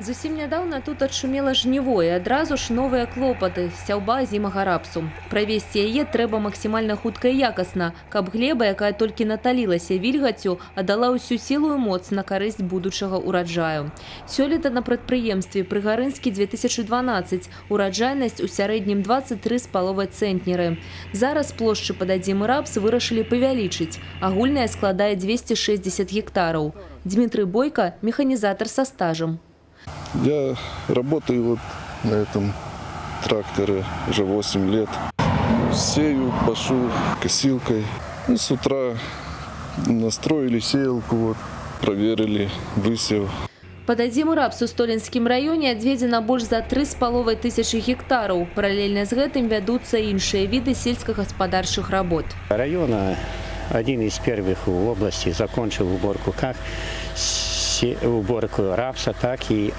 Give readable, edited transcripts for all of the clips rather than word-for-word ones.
Зусім нядаўна тут адшумела жніво і адразу ж новыя клопаты – сяўба азімага рапсу. Правесці яе трэба максімальна хутка і якасна, каб глеба, якая толькі наталілася вільгаццю, аддала ўсю сілу і моц на карысць будучага ўраджаю. Сёлета на прадпрыемстве Прыгарынскі 2012 ураджайнасць у сярэднім 23,5 цэнтнеры. Зараз плошчы пад азімы рапс вырашылі павялічыць. Агульная складае 260 гектараў. Дмитрий Бойко – механизатор со стажем. Я работаю вот на этом тракторе уже 8 лет. Сею, пашу косилкой. И с утра настроили сеялку, вот, проверили высев. Под азімы рапс у Столінскім раёне адведзена больш за 3,5 тысячи гектараў. Паралельна з гэтым вядуцца іншыя віды сельскагаспадарчых работ. Район один из первых в области закончил уборку как уборку рапса, так и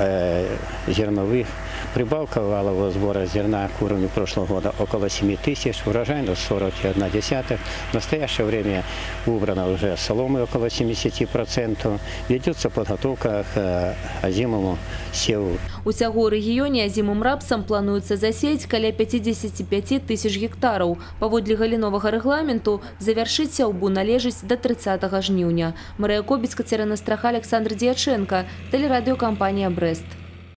зерновых. Прибавка валового сбора зерна к уровню прошлого года около 7 тысяч, урожайность 41,1. В настоящее время убрано уже соломы около 70%. Ведется подготовка к озимому севу. Усяго ў рэгіёне азімым рапсам плануецца засеяць каля 55 тысяч гектараў. Паводле галіновага рэгламенту завяршыць сяўбу належыць до 30 жніўня. Марыя Кобіцка, Кацярына Страха, Александр Дьяченко, телерадиокомпания «Брест».